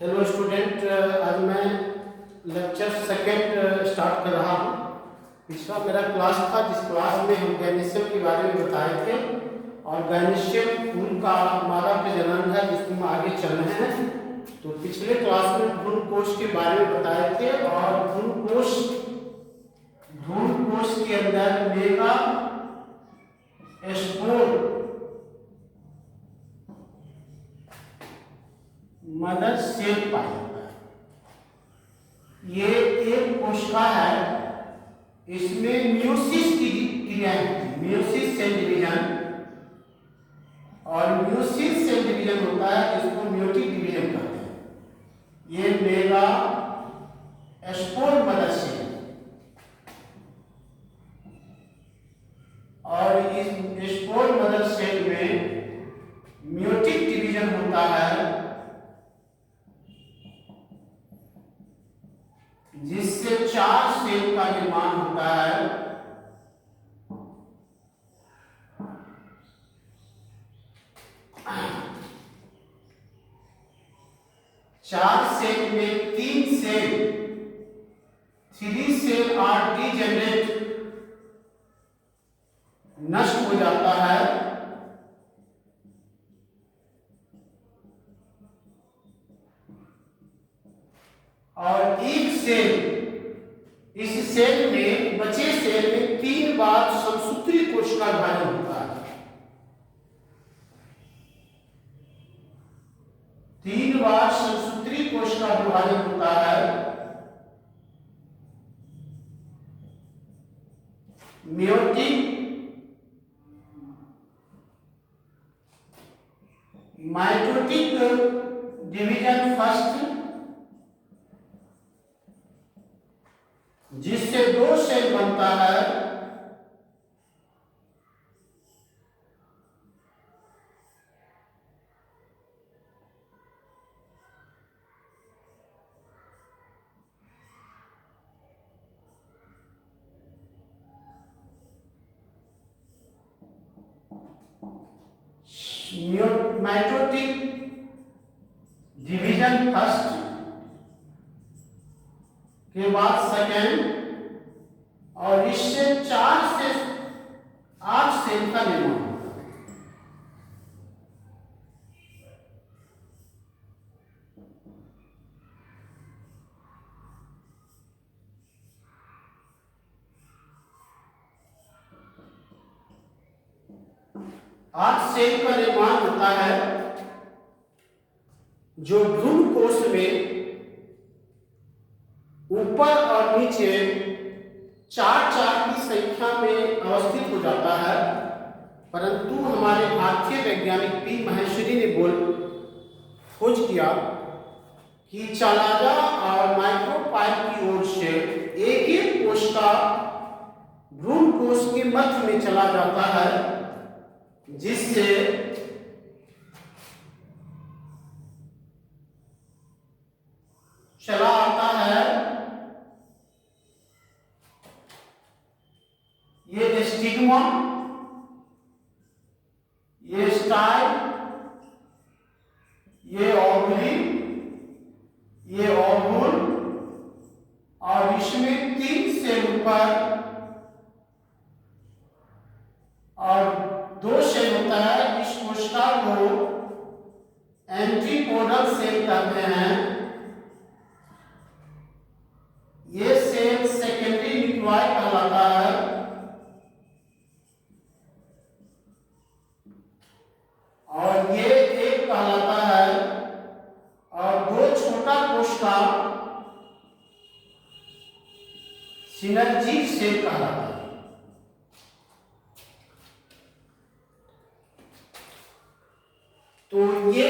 Hello student, आज मैं lecture second start कर रहा हूँ। पिछला मेरा क्लास था जिस क्लास में हम गैनीशियम के बारे में बताए थे और गैनीशियम फूल का मादा प्रजनन है जिसमें हम आगे चल रहे हैं। तो पिछले क्लास में भ्रूण कोश के बारे में बताए थे और भ्रूण कोश के अंदर मेगा स्पोर मदर सेल पाया जाता है। ये एक कोशिका है, इसमें म्यूसिस की क्रिया होती है, म्यूसिस सेल डिवीजन। और म्यूसिस सेल डिवीजन होता है जिसको म्यूटिक डिवीजन कहते हैं। ये मेगा स्पोर मदर सेल और इस स्पोर मदर सेल में म्यूटिक डिवीजन होता है जिससे 4 सेल का निर्माण होता है। चार सेल में 3 सेल आर डीजेनरेट नष्ट हो जाता है और एक सेल, इस सेल में बचे सेल में 3 बार समसूत्री कोशिका विभाजन होता है। 3 बार समसूत्री कोशिका विभाजन होता है। मेयोटिक, माइटोटिक डिवीजन फर्स्ट, जिससे 2 सेल बनता है। माइटोटिक डिवीजन फर्स्ट के बाद सेकेंड, और इससे 4 से 8 सेल का निर्माण होता है। आठ सेल का निर्माण होता है जो भ्रूण कोश में ऊपर और नीचे 4 की संख्या में अवस्थित हो जाता है। परंतु हमारे भारतीय वैज्ञानिक पी महेश्वरी ने खोज किया कि चालाजा और माइक्रोपाइप की ओर से एक कोशिका भ्रूण कोश के मध्य में चला जाता है, जिससे चला आता है ये स्टिग्मा, ये स्टाइल, ये ओवरी, ये ओवुल, और इसमें 3 सेल ऊपर और 2 सेल होता है। इस कोशिका को एंटीपोडल सेल कहते हैं। ये सेल सेकेंडरी न्यूक्लियाई कहलाता है। और ये एक कहलाता है और 2 छोटा कोशिका सिनर्जी सेल कहलाता है। तो ये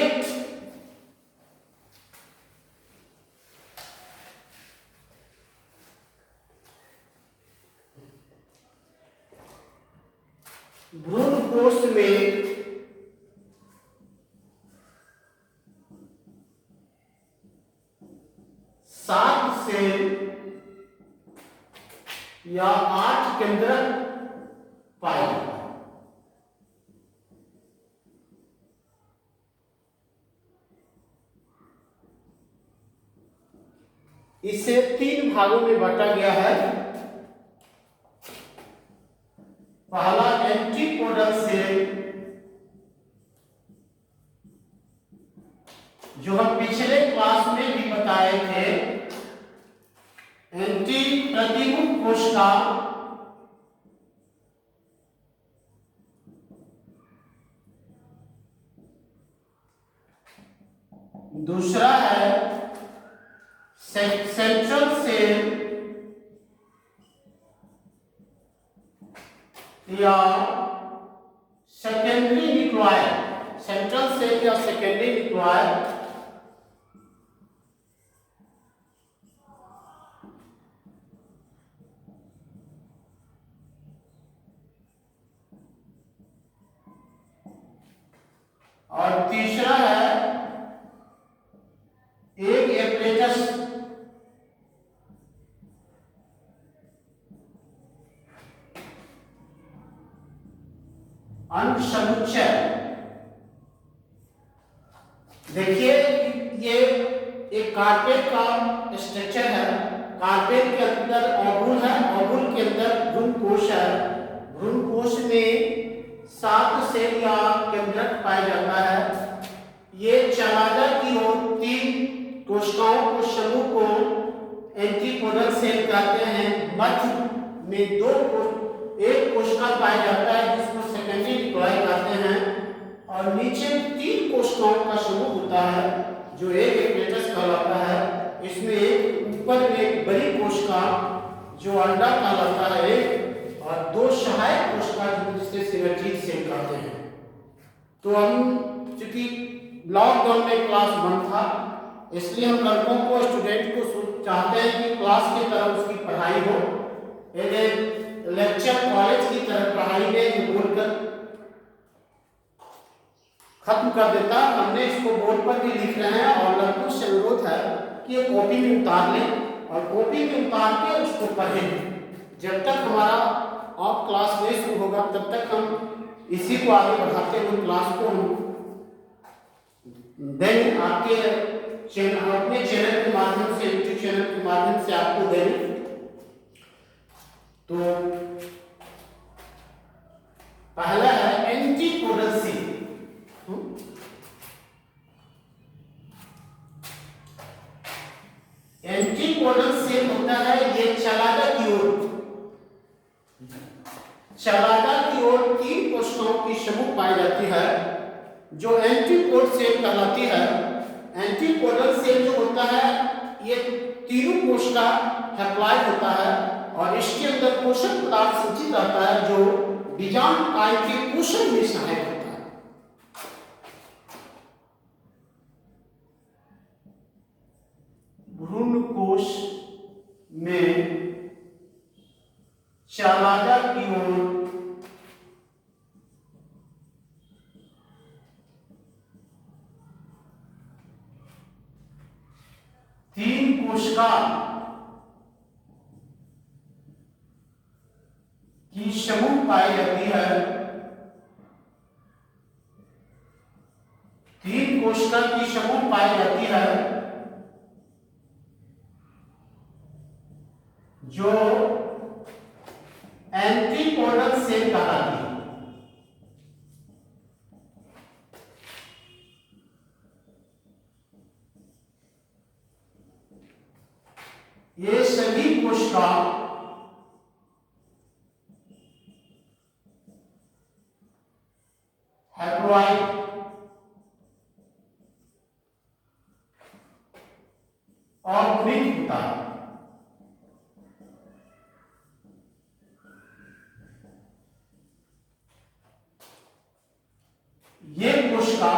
भ्रूण कोश में सात सेल या 8 केंद्रक पाए जाते हैं। इसे 3 भागों में बांटा गया है। पहला एंटीपोडल सेल, जो हम पिछले क्लास में भी बताए थे, एंटी प्रतिमुख कोशिका। दूसरा है सेंट्रल सेल या सेकेंडरी न्यूक्लियर, सेंट्रल सेल या सेकेंडरी न्यूक्लियर। और तीसरा है एक एपरेटस, अनुसमुच्चय। देखिए ये एक कार्पेट का स्ट्रक्चर है। कार्पेट के अंदर ओवुल है, ओवुल के अंदर भ्रूणकोश है। भ्रूणकोश में 7 सेल या केंद्रक पाया जाता है। ये चलादा की ओर 3 कोशिकाओं को समूह को एंटीपोडल सेल कहते हैं। मध्य में एक कोशिका पाया जाता है जिसको सेकेंडरी न्यूक्लियर कहते हैं, और नीचे 3 कोशिकाओं का समूह होता है जो एक एपरेटस कहलाता है। इसमें एक ऊपर में एक बड़ी कोशिका जो अंडा कहलाता है, और 2 सहायक कोशिका जिसे सिनर्जीड सेल कहते हैं। तो हम चूंकि लॉकडाउन में क्लास बंद था, इसलिए हम लड़कों को, स्टूडेंट को चाहते हैं कि क्लास की तरह उसकी पढ़ाई हो। लेक्चर कॉलेज की तरह पढ़ाई में बोलकर खत्म कर देता। हमने इसको बोर्ड पर भी लिख रहे हैं, और लड़कों से अनुरोध है कि ये कॉपी में उतार लें और कॉपी में उतार के उसको पढ़ें। जब तक हमारा ऑफ क्लास नहीं शुरू होगा तब तक हम इसी को आगे बढ़ाते हुए क्लास को हम दें आपके चैनल, अपने चैनल के माध्यम से, यूट्यूब चैनल के माध्यम से आपको दें। तो पहला है एंटीपोडल सेल। एंटीपोडल सेल होता है ये चलादा की ओर 3 कोशिकाओं की समूह पाई जाती है जो एंटीपोड सेल कहलाती है। एंटीपोडल सेल जो होता है ये तीनों कोशिका हैप्लॉइड होता है, और इसके अंदर पोषक पदार्थ संचित रहता है जो बीजाणु काय के पोषण में सहायक होता है। भ्रूणकोश में चलादा की ओर तीन कोशिका की समूह पाई जाती है। 3 कोशिका की समूह पाई जाती है जो एंटीपोडल सेल कहलाती है। ये सभी कोशिका हैप्लॉइड और गुणित होता है। ये कोशिका,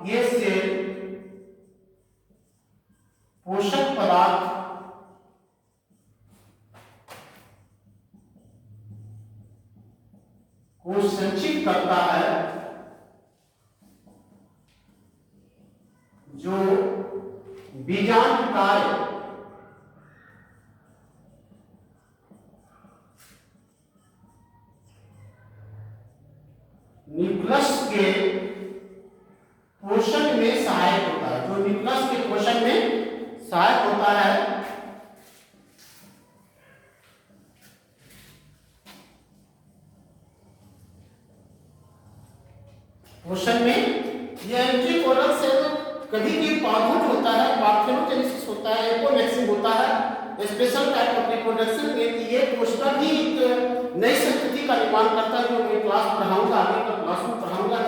ये सेल पोषक पदार्थ को संचित करता है जो बीजाणु काय न्यूक्लियस के पोषण में सहायक होता है, जो न्यूक्लियस के पोषण में सहायक होता है। क्वेश्चन में ये एंट्री कोरल सेल कभी भी पार्टनर होता है, पार्थेनोजेनेसिस होता है, एपोनेक्सिन होता है, स्पेशल टाइप ऑफ रिप्रोडक्शन में ये कोशिका भी एक नई संस्कृति का निर्माण करता है, जो मैं क्लास पढ़ाऊंगा, आगे का क्लास में पढ़ाऊंगा,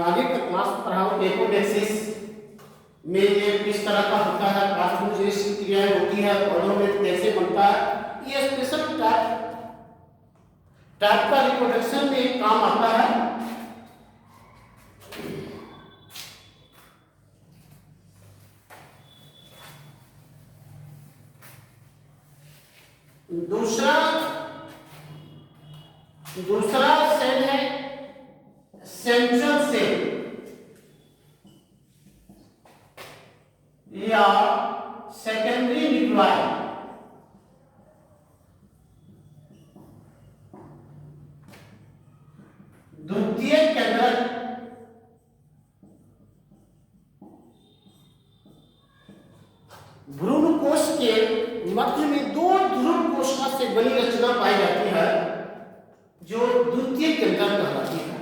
आगे का क्लास पढ़ाऊंगा। एपोनेक्सिस में ये किस तरह का होता है, पार्थेनोजेनेसिस क्रियाएं होती है, पौधों में कैसे बनता है, ये स्पेशल टाइप का रिप्रोडक्शन में काम आता है। दूसरा सेल है सेंट्रल सेल या सेकेंडरी न्यूक्लियाई। द्वितीय केंद्रक भ्रूण कोश के मध्य में दो ध्रुव कोशिका से बनी रचना पाई जाती है, जो द्वितीय केंद्रक कहलाती है,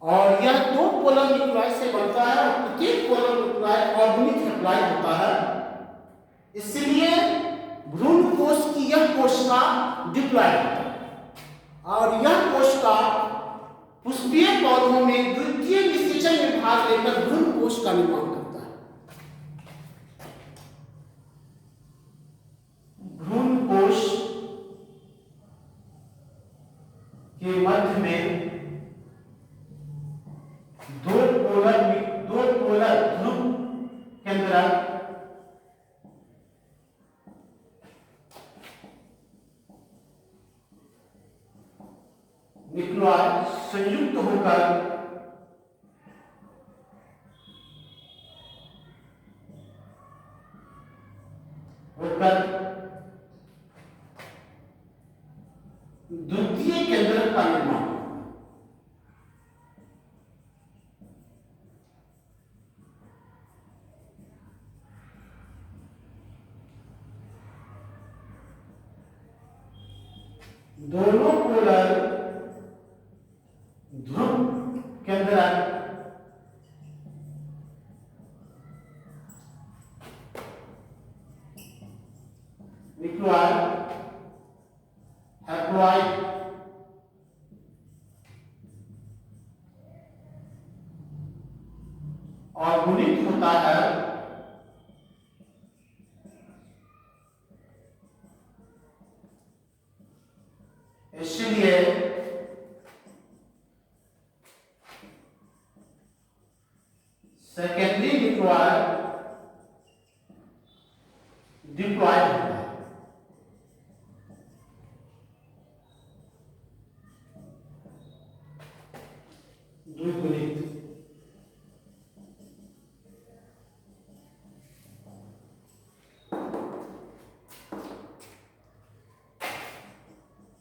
और यह दो पोलर न्यूक्लियाई से बनता है और प्रत्येक पोलर न्यूक्लियाई ऑर्गेनिक हैप्लॉइड होता है। इसलिए भ्रूण कोश की यह कोशिका डिप्लॉइड होता है और यह कोशिका पुष्पीय पौधों में द्वितीय निषेचन में भाग लेकर भ्रूण कोश का निर्माण करता है। भ्रूण कोश के मध्य में दो पोलर ध्रुव केंद्रक न्यूक्लियाई संयुक्त होकर द्वितीय केंद्रक का निर्माण। दोनों पोलर ध्रुव केंद्रक न्यूक्लियाई हैप्लॉइड और गुणित होता है इसलिए सेकेंडरी न्यूक्लियाई डिप्लॉइड होता है। द्विगुणित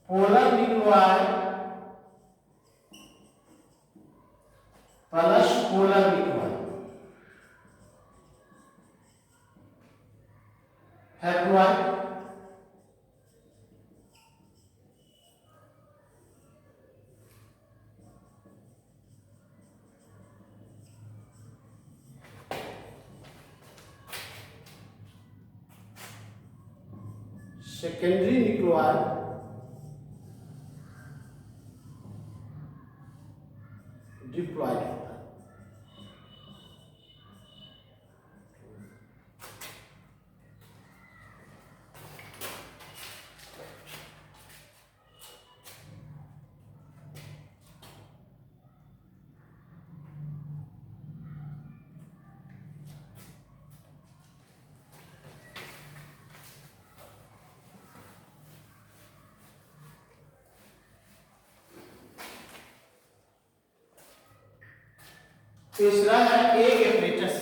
polar nuclei plus polar nuclei haploid secondary nuclei diploid होता है। तीसरा है एग एपरेटस।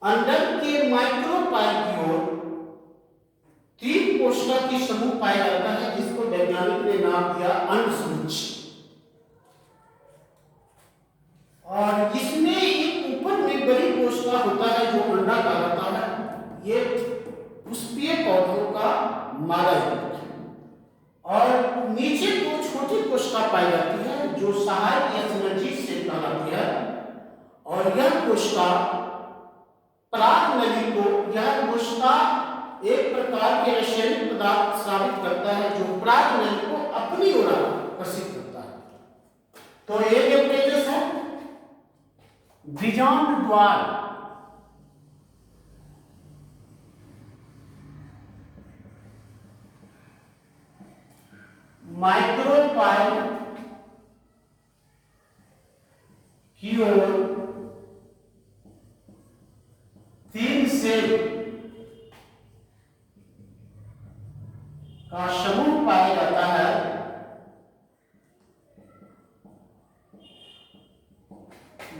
अंडर के माइक्रोपाइल की ओर तीन कोशिका की समूह पाया जाता है, जिसको वैज्ञानिक नाम दिया अंडसमुच्चय। और इसमें एक ऊपर में बड़ी कोशिका होता है जो अंडा कहलाता है, ये पुष्पीय पौधों का मादा युग्मक है। और नीचे दो छोटी कोशिका पाई जाती है जो सहायक या सिनर्जी से कहलाती है। और यह कोशिका पराग नली को, यह कोशिका एक प्रकार के रासायनिक पदार्थ स्रावित करता है जो पराग नली को अपनी ओर आकर्षित करता है। तो एक एपरेटस है बीजांड द्वार, माइक्रोपाइल की ओर 3 सेल का समूह पाया जाता है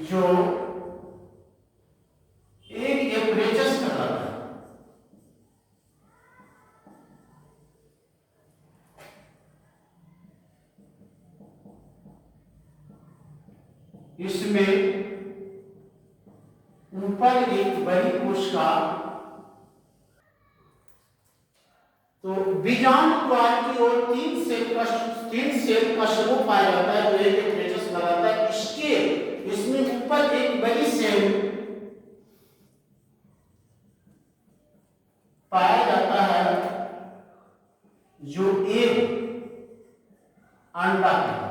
जो एक एपरेटस कहलाता है। इसमें ऊपर एक बड़ी कोशिका, तो बीजांड द्वार की ओर 3 सेल का समूह पाया जाता है जो एक एपरेटस कहलाता है। इसमें ऊपर एक बड़ी सेल पाया जाता है जो एक अंडा है।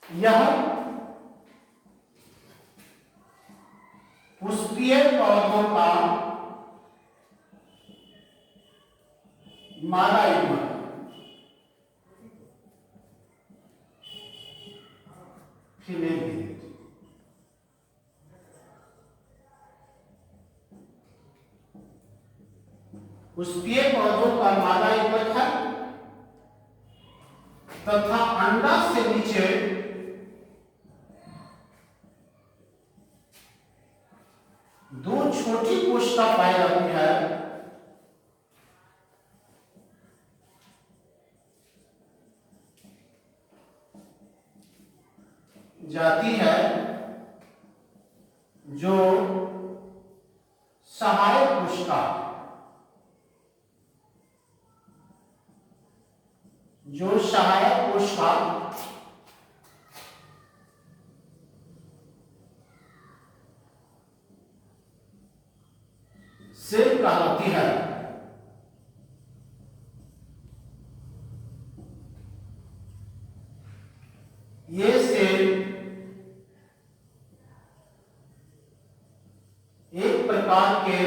यह पुष्पीय पौधों का मादा युग्मक, फीमेल यूनिट। पुष्पीय पौधों का मादा युग्मक है तथा अंडा से नीचे दो छोटी कोशिका पाई जाती है जो सहायक कोशिका, सेल कहलाती है। ये सेल एक प्रकार के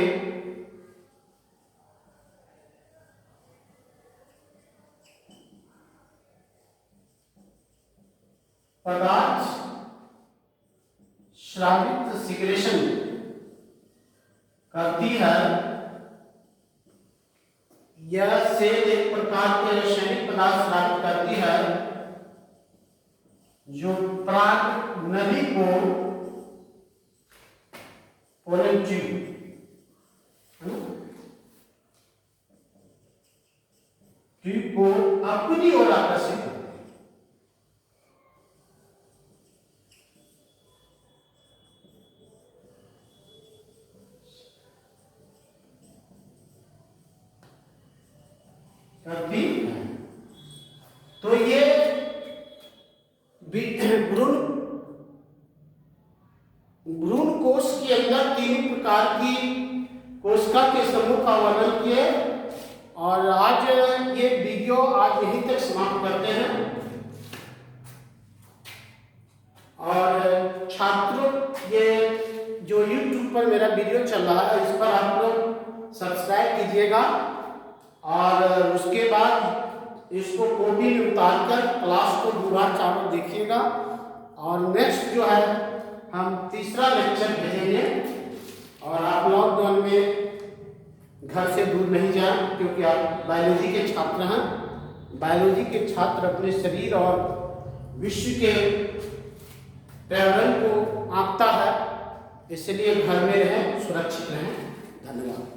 पदार्थ स्रावित सिक्रेशन करती है। यह सेल एक प्रकार के रासायनिक पदार्थ स्रावित करती है जो पराग नली को पोलन ट्यूब को अपनी ओर आकर्षित करती है। तो ये भ्रूण कोश के अंदर 3 प्रकार की कोशिका के समूह का वर्णन किए और आज ये वीडियो आज यहीं तक समाप्त करते हैं। और छात्रों, ये जो YouTube पर मेरा वीडियो चल रहा है इस पर आप लोग सब्सक्राइब कीजिएगा और उसके बाद इसको कॉपी में उतार कर क्लास को 2 बार 4 बार देखिएगा। और नेक्स्ट जो है हम तीसरा लेक्चर भेजेंगे और आप लॉकडाउन में घर से दूर नहीं जाएं क्योंकि आप बायोलॉजी के छात्र हैं। बायोलॉजी के छात्र अपने शरीर और विश्व के पर्यावरण को आंकता है इसलिए घर में रहें, सुरक्षित रहें। धन्यवाद।